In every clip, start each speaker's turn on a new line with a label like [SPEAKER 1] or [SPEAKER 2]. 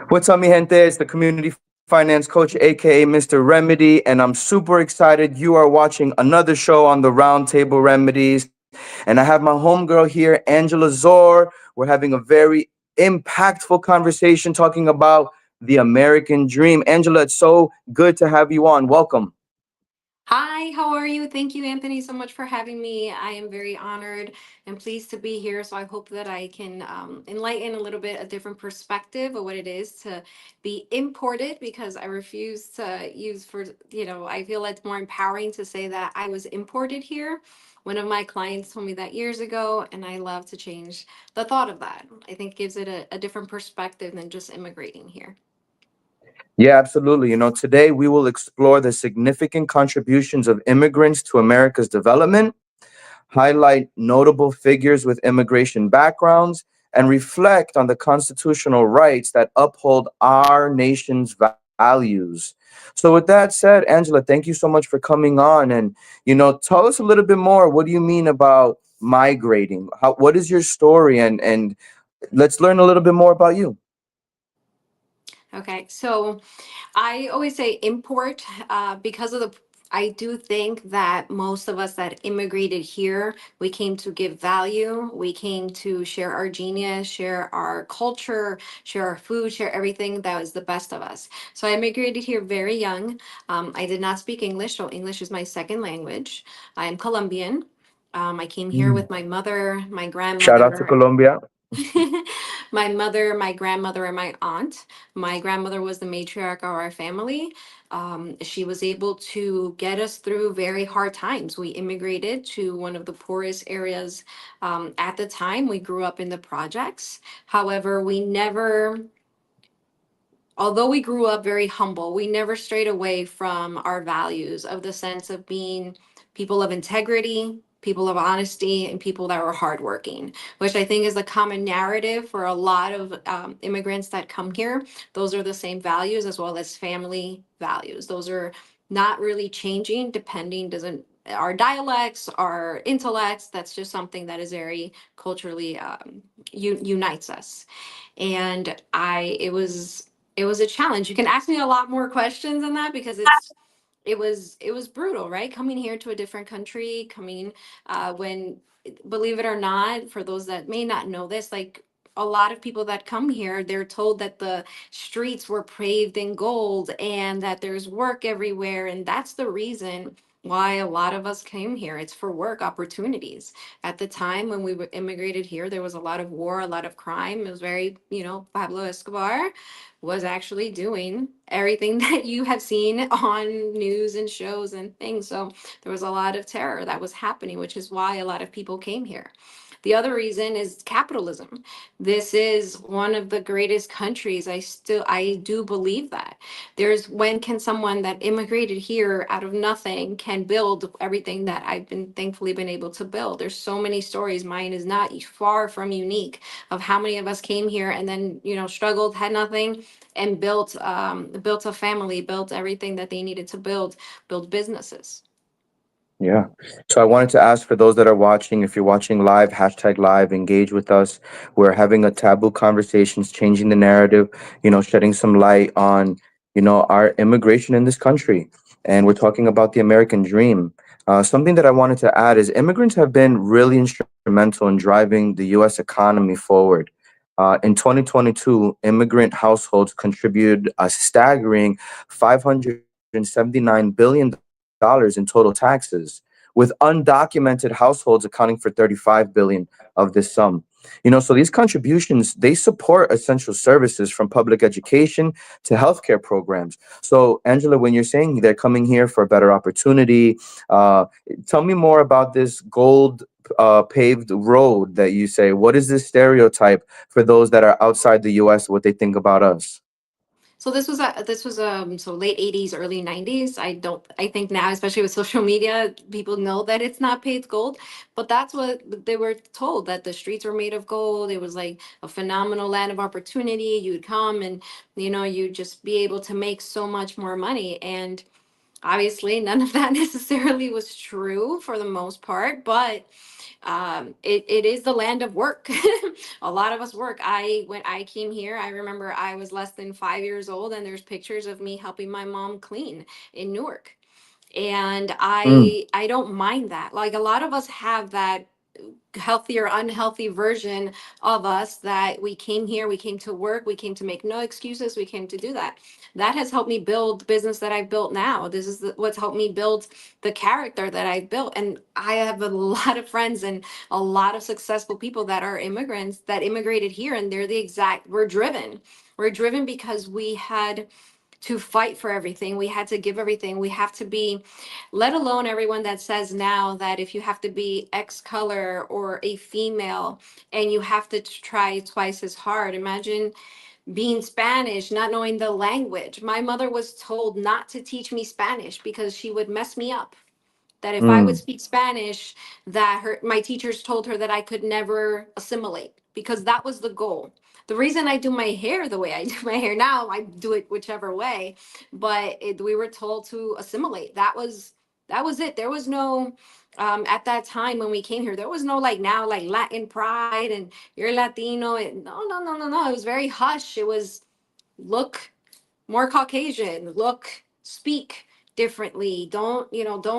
[SPEAKER 1] What's up, mi gente? It's the community finance coach, aka Mr. Remedy, and I'm super excited. You are watching another show on the Round Table Remedies, and I have my homegirl here, Angela Zor. We're having a very impactful conversation talking about the American dream. Angela, it's so good to have you on. Welcome.
[SPEAKER 2] Hi, how are you? Thank you, Anthony, so much for having me. I am very honored and pleased to be here. So I hope that I can enlighten a little bit a different perspective of what it is to be imported because I refuse to use I feel it's more empowering to say that I was imported here. One of my clients told me that years ago, and I love to change the thought of that. I think it gives it a different perspective than just immigrating here.
[SPEAKER 1] Yeah, absolutely. Today we will explore the significant contributions of immigrants to America's development, highlight notable figures with immigration backgrounds, and reflect on the constitutional rights that uphold our nation's values. So, with that said, Angela, thank you so much for coming on. And, tell us a little bit more. What do you mean about migrating? What is your story? And let's learn a little bit more about you.
[SPEAKER 2] Okay, so I always say import because of the. I do think that most of us that immigrated here, we came to give value. We came to share our genius, share our culture, share our food, share everything that was the best of us. So I immigrated here very young. I did not speak English, so English is my second language. I am Colombian. I came here
[SPEAKER 1] Mm.
[SPEAKER 2] with my mother, my
[SPEAKER 1] Shout out to
[SPEAKER 2] grandmother,
[SPEAKER 1] Colombia.
[SPEAKER 2] my mother, my grandmother, and my aunt. My grandmother was the matriarch of our family. She was able to get us through very hard times. We immigrated to one of the poorest areas at the time. We grew up in the projects. However, although we grew up very humble, we never strayed away from our values of the sense of being people of integrity, people of honesty, and people that were hardworking, which I think is the common narrative for a lot of immigrants that come here. Those are the same values as well as family values. Those are not really changing depending doesn't our dialects, our intellects. That's just something that is very culturally unites us. And it was a challenge. You can ask me a lot more questions than that because it was brutal, right? Coming here to a different country, coming when believe it or not, for those that may not know this, like a lot of people that come here, they're told that the streets were paved in gold and that there's work everywhere. And that's the reason why a lot of us came here. It's for work opportunities. At the time when we immigrated here, there was a lot of war, a lot of crime. It was very, Pablo Escobar was actually doing everything that you have seen on news and shows and things. So there was a lot of terror that was happening, which is why a lot of people came here. The other reason is capitalism. This is one of the greatest countries. I do believe that. There's when can someone that immigrated here out of nothing can build everything that I've been thankfully been able to build. There's so many stories. Mine is not far from unique of how many of us came here and then, struggled, had nothing, and built a family, built everything that they needed to build businesses.
[SPEAKER 1] Yeah. So I wanted to ask for those that are watching, if you're watching live, hashtag live, engage with us. We're having a taboo conversations, changing the narrative, shedding some light on, our immigration in this country. And we're talking about the American dream. Something that I wanted to add is immigrants have been really instrumental in driving the U.S. economy forward. In 2022, immigrant households contributed a staggering $579 billion in total taxes, with undocumented households accounting for 35 billion of this sum. So these contributions, they support essential services from public education to healthcare programs. So Angela, when you're saying they're coming here for a better opportunity, uh, tell me more about this gold paved road that you say. What is this stereotype for those that are outside the US, what they think about us?
[SPEAKER 2] So this was late 80s, early 90s. I think now, especially with social media, people know that it's not paved gold, but that's what they were told, that the streets were made of gold. It was like a phenomenal land of opportunity. You'd come and you'd just be able to make so much more money. And Obviously, none of that necessarily was true for the most part, but it is the land of work. A lot of us work. When I came here, I remember I was less than 5 years old, and there's pictures of me helping my mom clean in Newark. And
[SPEAKER 1] Mm,
[SPEAKER 2] I don't mind that. Like, a lot of us have that healthy or unhealthy version of us, that we came here, we came to work, we came to make no excuses, we came to do that. That has helped me build the business that I've built now. This is what's helped me build the character that I've built. And I have a lot of friends and a lot of successful people that are immigrants that immigrated here, and they're the exact, we're driven because we had to fight for everything. We had to give everything. We have to be, let alone everyone that says now that if you have to be X color or a female and you have to try twice as hard. Imagine being Spanish, not knowing the language. My mother was told not to teach me Spanish because she would mess me up, that if I would
[SPEAKER 1] mm.
[SPEAKER 2] speak Spanish, that my teachers told her that I could never assimilate, because that was the goal. The reason I do my hair the way I do my hair now, I do it whichever way, but we were told to assimilate. That was it. There was no at that time when we came here, there was no like now like Latin pride and you're Latino. No, no, no, no, no. It was very hush. It was look more Caucasian, look, speak differently. Don't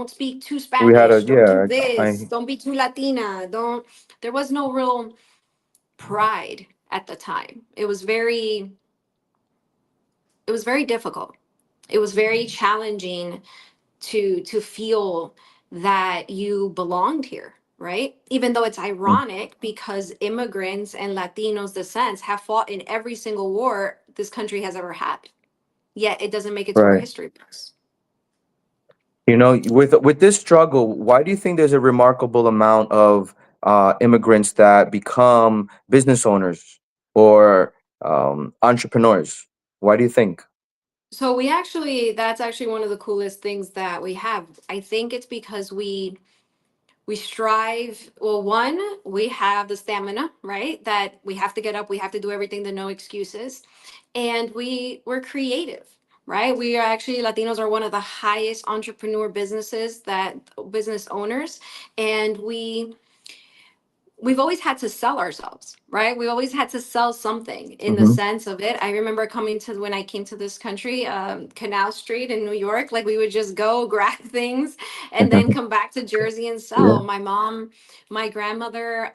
[SPEAKER 2] speak too
[SPEAKER 1] We had a
[SPEAKER 2] Spanish. Don't do
[SPEAKER 1] yeah.
[SPEAKER 2] this.
[SPEAKER 1] I
[SPEAKER 2] Don't be too Latina. Don't. There was no real pride at the time. It was very difficult. It was very challenging to feel that you belonged here, right? Even though it's
[SPEAKER 1] mm,
[SPEAKER 2] ironic because immigrants and Latinos descents have fought in every single war this country has ever had, yet it doesn't make it to our
[SPEAKER 1] right.
[SPEAKER 2] history books.
[SPEAKER 1] With this struggle, why do you think there's a remarkable amount of immigrants that become business owners or entrepreneurs? Why do you think?
[SPEAKER 2] So that's actually one of the coolest things that we have. I think it's because we strive. Well, one, we have the stamina, right? That we have to get up, we have to do everything, the no excuses. And we're creative, right? We are actually, Latinos are one of the highest entrepreneur business owners. And we've always had to sell ourselves, right? We always had to sell something in the
[SPEAKER 1] Hmm.
[SPEAKER 2] sense of it. I remember when I came to this country, Canal Street in New York, like we would just go grab things and then come back to Jersey and sell.
[SPEAKER 1] Yeah.
[SPEAKER 2] My grandmother,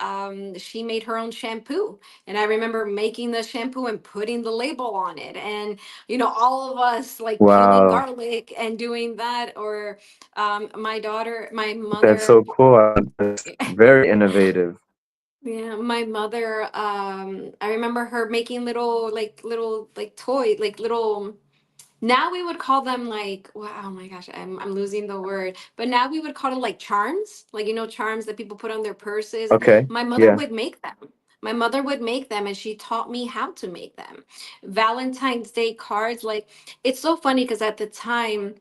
[SPEAKER 2] she made her own shampoo. And I remember making the shampoo and putting the label on it. And, all of us like peeling
[SPEAKER 1] Wow,
[SPEAKER 2] garlic and doing that. Or my
[SPEAKER 1] that's
[SPEAKER 2] mother,
[SPEAKER 1] so cool. That's very innovative.
[SPEAKER 2] yeah, my mother, I remember her making little like toy, like little, now we would call them like, wow, oh my gosh, I'm losing the word. But now we would call it like charms, like charms that people put on their purses.
[SPEAKER 1] Okay.
[SPEAKER 2] My mother
[SPEAKER 1] Yeah.
[SPEAKER 2] would make them. My mother would make them and she taught me how to make them. Valentine's Day cards, like it's so funny because at the time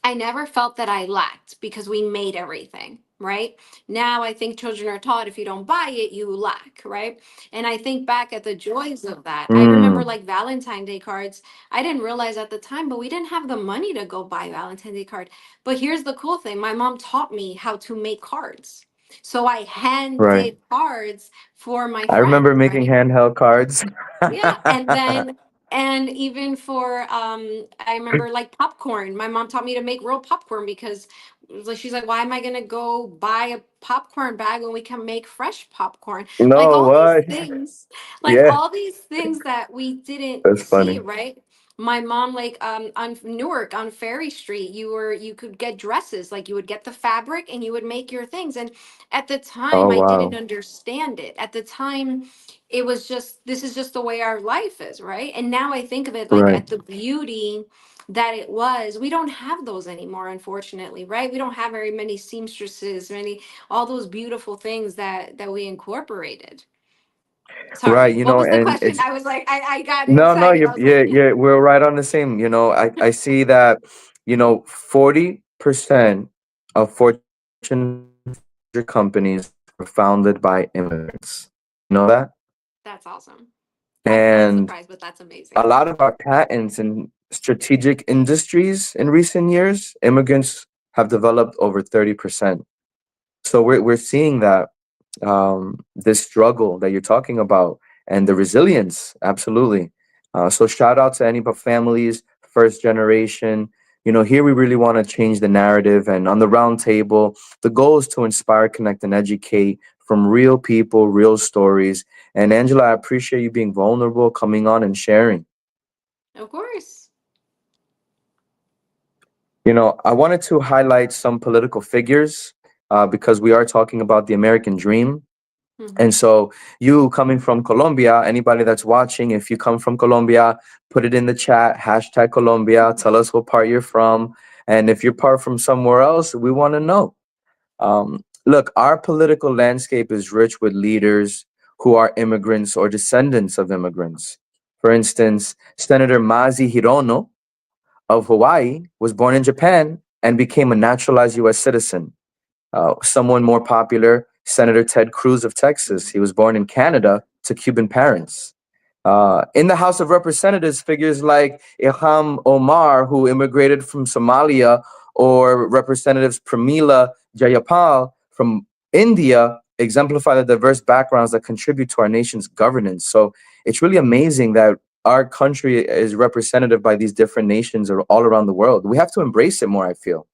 [SPEAKER 2] I never felt that I lacked because we made everything, right? Now I think children are taught if you don't buy it, you lack, right? And I think back at the joys of that. I remember
[SPEAKER 1] Mm,
[SPEAKER 2] like Valentine's Day cards. I didn't realize at the time, but we didn't have the money to go buy Valentine's Day card. But here's the cool thing. My mom taught me how to make cards. So I hand
[SPEAKER 1] right.
[SPEAKER 2] did cards for my
[SPEAKER 1] I remember
[SPEAKER 2] friends,
[SPEAKER 1] making
[SPEAKER 2] right?
[SPEAKER 1] handheld cards.
[SPEAKER 2] Yeah, and even for I remember like popcorn. My mom taught me to make real popcorn because she's like, why am I gonna go buy a popcorn bag when we can make fresh popcorn? Like
[SPEAKER 1] No,
[SPEAKER 2] all these
[SPEAKER 1] what?
[SPEAKER 2] things, like
[SPEAKER 1] Yeah,
[SPEAKER 2] all these things that we didn't
[SPEAKER 1] that's
[SPEAKER 2] see,
[SPEAKER 1] funny.
[SPEAKER 2] right? My mom, like on Newark on Ferry Street, you could get dresses, like you would get the fabric and you would make your things. And at the time
[SPEAKER 1] Oh,
[SPEAKER 2] I didn't
[SPEAKER 1] wow.
[SPEAKER 2] understand it. At the time it was just, this is just the way our life is, right? And now I think of it like
[SPEAKER 1] Right.
[SPEAKER 2] at the beauty that it was. We don't have those anymore, unfortunately, right? We don't have very many seamstresses, many, all those beautiful things that we incorporated.
[SPEAKER 1] Right.
[SPEAKER 2] Sorry, what was the
[SPEAKER 1] And
[SPEAKER 2] question?
[SPEAKER 1] it's
[SPEAKER 2] I was like, I got
[SPEAKER 1] no, no,
[SPEAKER 2] excited. I
[SPEAKER 1] you're,
[SPEAKER 2] was
[SPEAKER 1] yeah,
[SPEAKER 2] like,
[SPEAKER 1] yeah, we're right on the same. I see that, 40% of Fortune 500 companies were founded by immigrants. You know that?
[SPEAKER 2] that's awesome. That's not a
[SPEAKER 1] And
[SPEAKER 2] surprise, but that's
[SPEAKER 1] a
[SPEAKER 2] amazing.
[SPEAKER 1] lot of our patents in strategic industries in recent years, immigrants have developed over 30%. So we're seeing that this struggle that you're talking about and the resilience, absolutely. So shout out to any families, first generation. You know, here we really want to change the narrative. And on the round table, the goal is to inspire, connect, and educate from real people, real stories. And Angela, I appreciate you being vulnerable, coming on and sharing.
[SPEAKER 2] Of course.
[SPEAKER 1] You know, I wanted to highlight some political figures because we are talking about the American dream. And
[SPEAKER 2] Hmm.
[SPEAKER 1] so, you coming from Colombia, anybody that's watching, if you come from Colombia, put it in the chat, hashtag Colombia, tell us what part you're from. And if you're part from somewhere else, we want to know. Look, our political landscape is rich with leaders who are immigrants or descendants of immigrants. For instance, Senator Mazi Hirono of Hawaii was born in Japan and became a naturalized U.S. citizen. Someone more popular, Senator Ted Cruz of Texas. He was born in Canada to Cuban parents. In the House of Representatives, figures like Ilham Omar, who immigrated from Somalia, or Representatives Pramila Jayapal from India, exemplify the diverse backgrounds that contribute to our nation's governance. So it's really amazing that our country is representative by these different nations all around the world. We have to embrace it more, I feel.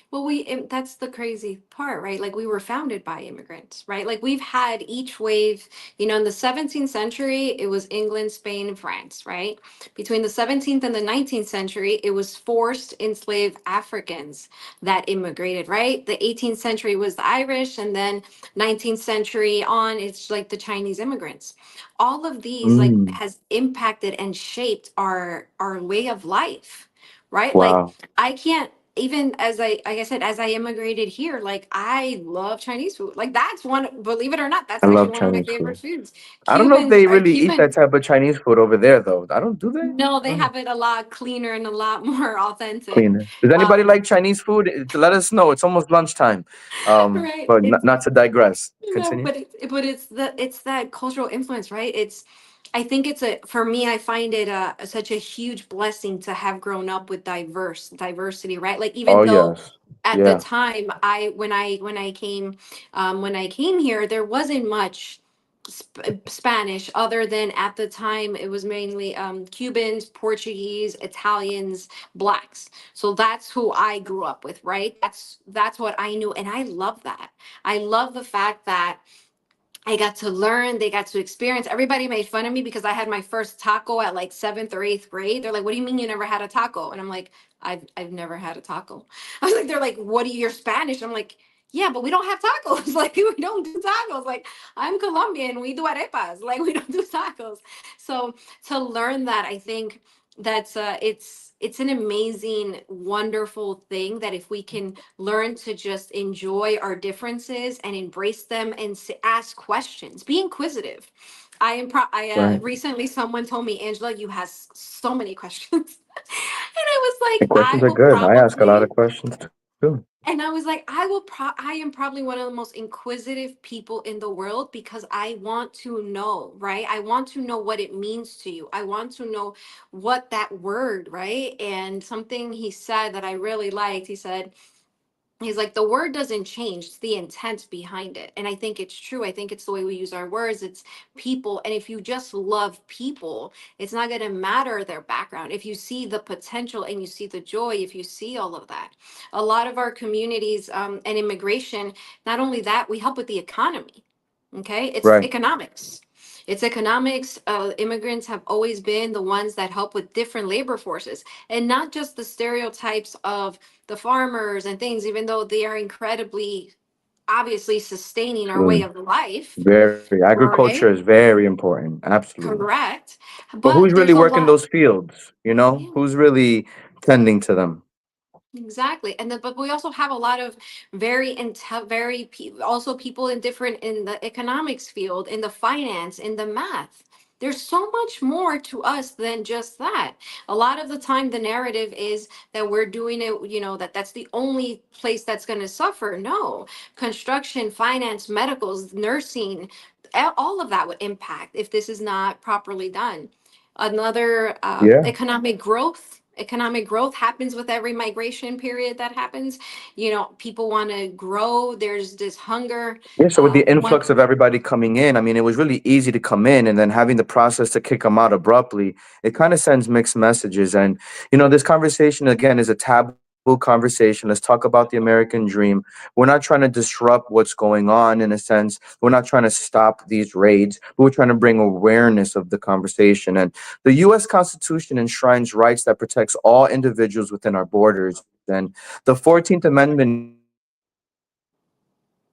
[SPEAKER 2] Well, that's the crazy part, right? Like we were founded by immigrants, right? Like we've had each wave, in the 17th century, it was England, Spain, and France, right? Between the 17th and the 19th century, it was forced enslaved Africans that immigrated, right? The 18th century was the Irish, and then 19th century on, it's like the Chinese immigrants. All of these like
[SPEAKER 1] Mm,
[SPEAKER 2] has impacted and shaped our way of life, right? Like
[SPEAKER 1] wow.
[SPEAKER 2] I can't, even as like I said, as I immigrated here, like I love Chinese food. Like that's one, believe it or not, that's
[SPEAKER 1] I
[SPEAKER 2] actually
[SPEAKER 1] love
[SPEAKER 2] one of my
[SPEAKER 1] Chinese
[SPEAKER 2] favorite
[SPEAKER 1] food.
[SPEAKER 2] foods.
[SPEAKER 1] I don't know if
[SPEAKER 2] Cubans
[SPEAKER 1] they
[SPEAKER 2] are
[SPEAKER 1] really eat
[SPEAKER 2] Cuban.
[SPEAKER 1] that type of Chinese food over there, though. I don't, do they?
[SPEAKER 2] No,
[SPEAKER 1] I
[SPEAKER 2] they
[SPEAKER 1] don't know.
[SPEAKER 2] have it a lot cleaner and a lot more authentic.
[SPEAKER 1] Cleaner. Does anybody
[SPEAKER 2] Um,
[SPEAKER 1] like Chinese food? Let us know. It's almost lunchtime.
[SPEAKER 2] right.
[SPEAKER 1] But
[SPEAKER 2] It's
[SPEAKER 1] not to digress. Continue.
[SPEAKER 2] but it's that cultural influence, right? I think it's a for me, I find it such a huge blessing to have grown up with diversity, right? Like even
[SPEAKER 1] Oh,
[SPEAKER 2] though
[SPEAKER 1] yes.
[SPEAKER 2] at the
[SPEAKER 1] Yeah.
[SPEAKER 2] time when I came here, there wasn't much Spanish, other than at the time it was mainly Cubans, Portuguese, Italians, blacks. So that's who I grew up with, right? That's what I knew, and I love that. I love the fact that I got to learn, they got to experience. Everybody made fun of me because I had my first taco at like seventh or eighth grade. They're like, "What do you mean you never had a taco?" And I'm like, I've never had a taco. I was like, they're like, "What are you, you're Spanish?" I'm like, "Yeah, but we don't have tacos. Like we don't do tacos. Like I'm Colombian, we do arepas. Like we don't do tacos." So to learn that, I think that's it's an amazing, wonderful thing that if we can learn to just enjoy our differences and embrace them and ask questions, be inquisitive. I
[SPEAKER 1] Right.
[SPEAKER 2] recently someone told me, Angela, you have so many questions. And I was
[SPEAKER 1] The
[SPEAKER 2] like,
[SPEAKER 1] questions are good. I ask a lot of questions too.
[SPEAKER 2] I am probably one of the most inquisitive people in the world because I want to know, right? I want to know what it means to you. I want to know what that word, right? And something he said that I really liked, he's like, the word doesn't change, it's the intent behind it. And I think it's true. I think it's the way we use our words. It's people. And if you just love people, it's not going to matter their background. If you see the potential and you see the joy, if you see all of that, a lot of our communities and immigration, not only that, we help with the economy. Okay. It's
[SPEAKER 1] Right.
[SPEAKER 2] economics. It's economics. Immigrants have always been the ones that help with different labor forces, and not just the stereotypes of the farmers and things, even though they are incredibly obviously sustaining our way
[SPEAKER 1] True.
[SPEAKER 2] of life,
[SPEAKER 1] Very. Agriculture is
[SPEAKER 2] right?
[SPEAKER 1] very important. Absolutely.
[SPEAKER 2] Correct.
[SPEAKER 1] But who's
[SPEAKER 2] But
[SPEAKER 1] really
[SPEAKER 2] there's a
[SPEAKER 1] working
[SPEAKER 2] lot.
[SPEAKER 1] those fields? You know,
[SPEAKER 2] Yeah.
[SPEAKER 1] who's really tending to them?
[SPEAKER 2] Exactly. And then, but we also have a lot of also people in different, in the economics field, in the finance, in the math. There's so much more to us than just that. A lot of the time, the narrative is that we're doing it, that that's the only place that's going to suffer. No, construction, finance, medicals, nursing, all of that would impact if this is not properly done. Another
[SPEAKER 1] Yeah.
[SPEAKER 2] economic growth happens with every migration period that happens. People want to grow. There's this hunger.
[SPEAKER 1] Yeah, so with the
[SPEAKER 2] One
[SPEAKER 1] influx of everybody coming in, I mean, it was really easy to come in, and then having the process to kick them out abruptly, it kind of sends mixed messages. And, this conversation, again, is a taboo conversation. Let's talk about the American dream. We're not trying to disrupt what's going on in a sense. We're not trying to stop these raids, but we're trying to bring awareness of the conversation. And the U.S. Constitution enshrines rights that protects all individuals within our borders. And the 14th Amendment guarantees equal protection for everyone,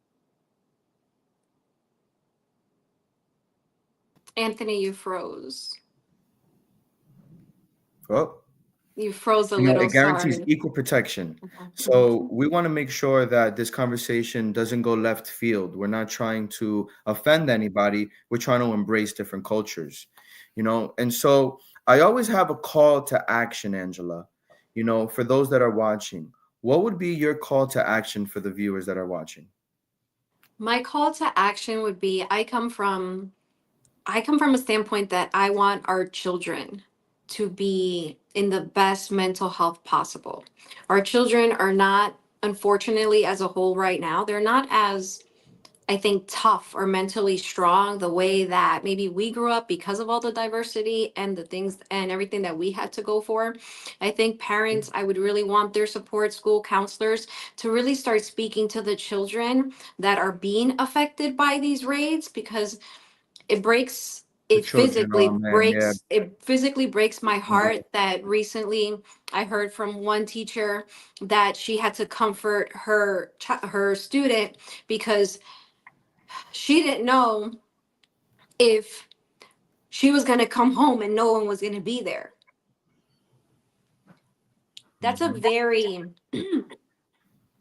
[SPEAKER 1] regardless of race, religion, ethnicity,
[SPEAKER 2] Anthony, you froze.
[SPEAKER 1] well,
[SPEAKER 2] You froze a
[SPEAKER 1] it
[SPEAKER 2] little.
[SPEAKER 1] guarantees
[SPEAKER 2] Sorry.
[SPEAKER 1] equal protection. So
[SPEAKER 2] Mhm.
[SPEAKER 1] we want to make sure that this conversation doesn't go left field. We're not trying to offend anybody. We're trying to embrace different cultures, And so I always have a call to action, Angela, for those that are watching. What would be your call to action for the viewers that are watching?
[SPEAKER 2] My call to action would be I come from a standpoint that I want our children to be in the best mental health possible. Our children are not, unfortunately, as a whole right now, they're not as, I think, tough or mentally strong the way that maybe we grew up because of all the diversity and the things and everything that we had to go for. I think parents, I would really want their support, school counselors, to really start speaking to the children that are being affected by these raids, because it breaks
[SPEAKER 1] The
[SPEAKER 2] it
[SPEAKER 1] children, oh
[SPEAKER 2] physically
[SPEAKER 1] man, yeah.
[SPEAKER 2] breaks it physically breaks my
[SPEAKER 1] Mhm.
[SPEAKER 2] heart that recently I heard from one teacher that she had to comfort her student because she didn't know if she was going to come home and no one was going to be there. That's a
[SPEAKER 1] Mhm.
[SPEAKER 2] very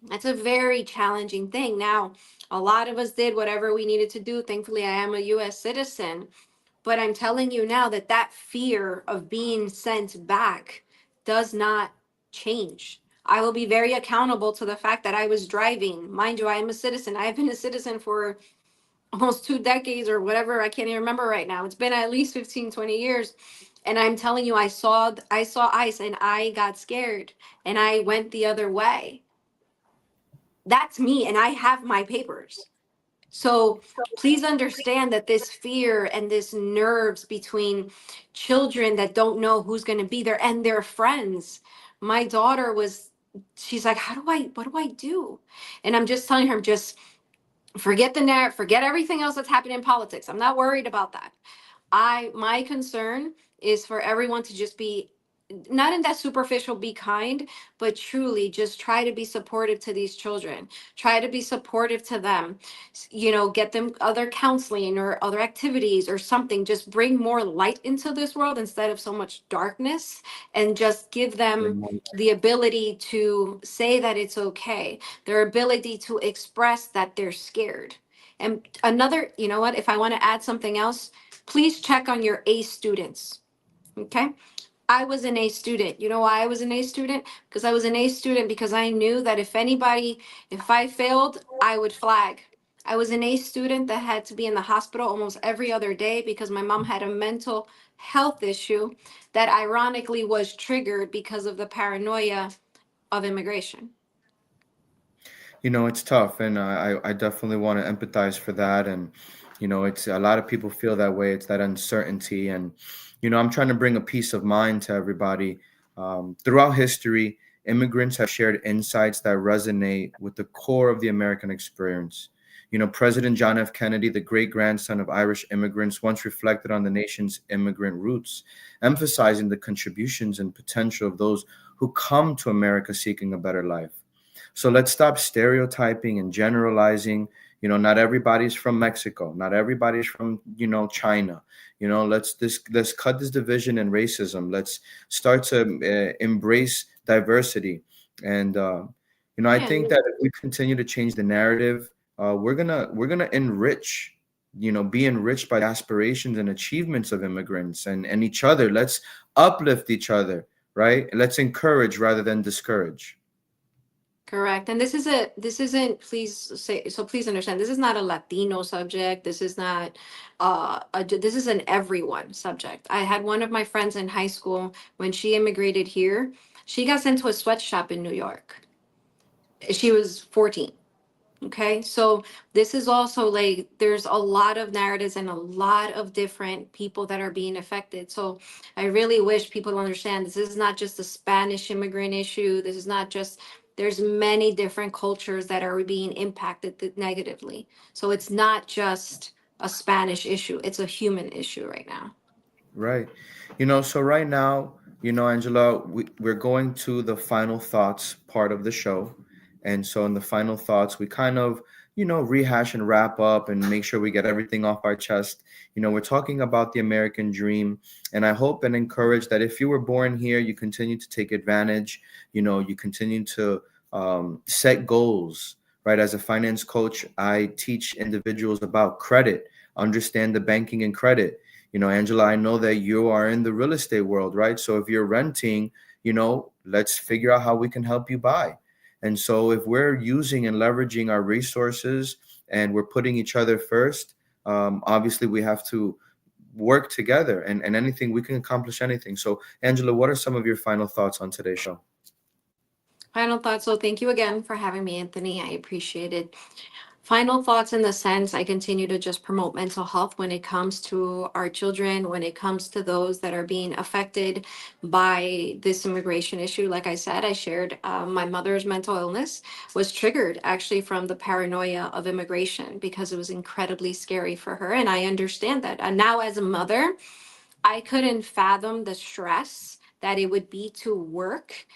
[SPEAKER 2] that's a very challenging thing. Now, a lot of us did whatever we needed to do. Thankfully, I am a US citizen. But I'm telling you now that that fear of being sent back does not change. I will be very accountable to the fact that I was driving. Mind you, I am a citizen. I've been a citizen for almost 2 decades or whatever. I can't even remember right now. It's been at least 15, 20 years. And I'm telling you, I saw ICE and I got scared and I went the other way. That's me and I have my papers. So please understand that this fear and this nerves between children that don't know who's going to be there and their friends. My daughter she's like, what do I do? And I'm just telling her, just forget the narrative, forget everything else that's happening in politics. I'm not worried about that. My concern is for everyone to just be not in that superficial be kind, but truly just try to be supportive to these children. Try to be supportive to them. Get them other counseling or other activities or something. Just bring more light into this world instead of so much darkness, and just give them the ability to say that it's okay, their ability to express that they're scared. And another, you know what, if I want to add something else, please check on your A students. Okay. I was an A student. You know why I was an A student? Because I was an A student because I knew that if I failed, I would flag. I was an A student that had to be in the hospital almost every other day because my mom had a mental health issue that ironically was triggered because of the paranoia of immigration.
[SPEAKER 1] It's tough, and I definitely want to empathize for that. And it's a lot of people feel that way. It's that uncertainty, and I'm trying to bring a peace of mind to everybody. Throughout history, immigrants have shared insights that resonate with the core of the American experience. President John F. Kennedy, the great grandson of Irish immigrants, once reflected on the nation's immigrant roots, emphasizing the contributions and potential of those who come to America seeking a better life. So let's stop stereotyping and generalizing. Not everybody's from Mexico. Not everybody's from, China. Let's cut this division and racism. Let's start to embrace diversity. And I
[SPEAKER 2] Yeah.
[SPEAKER 1] think that if we continue to change the narrative, we're gonna enrich. Be enriched by the aspirations and achievements of immigrants and each other. Let's uplift each other, right? Let's encourage rather than discourage.
[SPEAKER 2] Correct. And this isn't, please understand, this is not a Latino subject. This is not this is an everyone subject. I had one of my friends in high school when she immigrated here, she got sent to a sweatshop in New York. She was 14. Okay, so this is also like there's a lot of narratives and a lot of different people that are being affected. So I really wish people understand this is not just a Spanish immigrant issue. This is not just, there's many different cultures that are being impacted negatively. So it's not just a Spanish issue, it's a human issue right now.
[SPEAKER 1] Right. So right now, Angela, we're going to the final thoughts part of the show. And so in the final thoughts, we kind of, rehash and wrap up and make sure we get everything off our chest. We're talking about the American dream. And I hope and encourage that if you were born here, you continue to take advantage, you continue to set goals, right? As a finance coach, I teach individuals about credit, understand the banking and credit. Angela, I know that you are in the real estate world, right? So if you're renting, let's figure out how we can help you buy. And so if we're using and leveraging our resources and we're putting each other first, obviously we have to work together, and anything we can accomplish anything. So Angela, what are some of your final thoughts on today's show?
[SPEAKER 2] Final thoughts. So thank you again for having me, Anthony. I appreciate it. Final thoughts in the sense I continue to just promote mental health when it comes to our children, when it comes to those that are being affected by this immigration issue. Like I said, I shared my mother's mental illness was triggered actually from the paranoia of immigration because it was incredibly scary for her. And I understand that. And now, as a mother, I couldn't fathom the stress that it would be to work,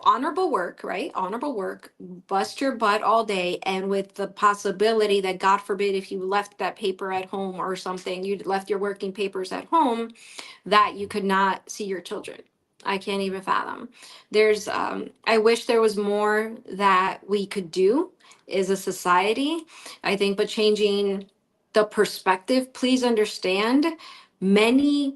[SPEAKER 2] honorable work, right? Honorable work, bust your butt all day, and with the possibility that, God forbid, if you left that paper at home or something, you left your working papers at home, that you could not see your children. I can't even fathom. I wish there was more that we could do as a society, I think, but changing the perspective, please understand, many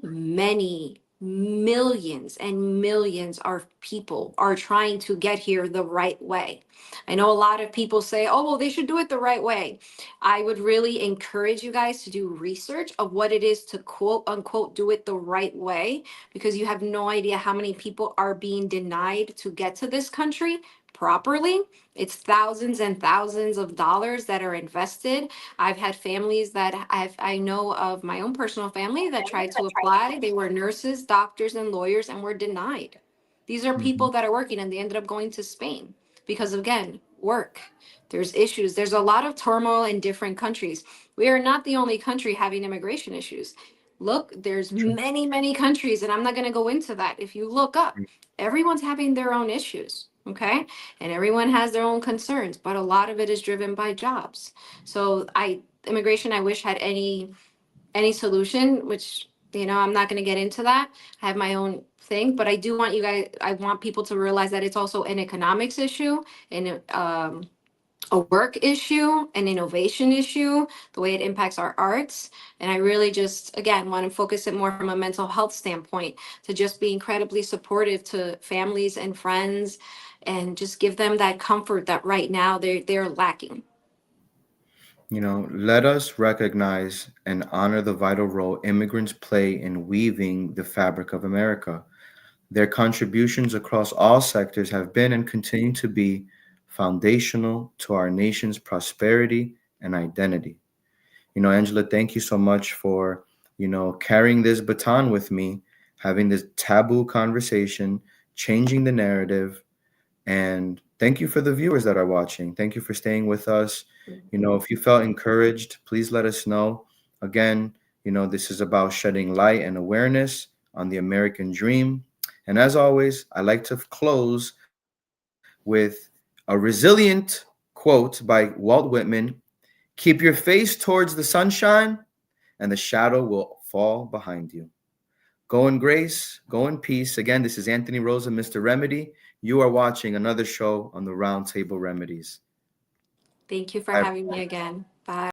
[SPEAKER 2] millions and millions of people are trying to get here the right way. I know a lot of people say, oh, well, they should do it the right way. I would really encourage you guys to do research of what it is to quote unquote do it the right way, because you have no idea how many people are being denied to get to this country properly. It's thousands and thousands of dollars that are invested. I've had families I know of my own personal family that tried to apply. They were nurses, doctors, and lawyers and were denied. These are
[SPEAKER 1] Mhm.
[SPEAKER 2] people that are working and they ended up going to Spain because, again, work. There's issues. There's a lot of turmoil in different countries. We are not the only country having immigration issues. Look, there's
[SPEAKER 1] Sure.
[SPEAKER 2] many countries, and I'm not going to go into that. If you look up, everyone's having their own issues, okay? And everyone has their own concerns, but a lot of it is driven by jobs. So immigration, I wish had any solution, which, I'm not going to get into that. I have my own thing, but I want people to realize that it's also an economics issue and a work issue, an innovation issue, the way it impacts our arts. And I really just, again, want to focus it more from a mental health standpoint, to just be incredibly supportive to families and friends and just give them that comfort that right now they're lacking.
[SPEAKER 1] Let us recognize and honor the vital role immigrants play in weaving the fabric of America. Their contributions across all sectors have been and continue to be foundational to our nation's prosperity and identity. Angela, thank you so much for, carrying this baton with me, having this taboo conversation, changing the narrative. And thank you for the viewers that are watching. Thank you for staying with us. If you felt encouraged, please let us know. Again, this is about shedding light and awareness on the American dream. And as always, I like to close with a resilient quote by Walt Whitman: keep your face towards the sunshine, and the shadow will fall behind you. Go in grace, go in peace. Again, this is Anthony Rosa, Mr. Remedy. You are watching another show on the Round Table Remedies.
[SPEAKER 2] Thank you for
[SPEAKER 1] Bye.
[SPEAKER 2] having me again.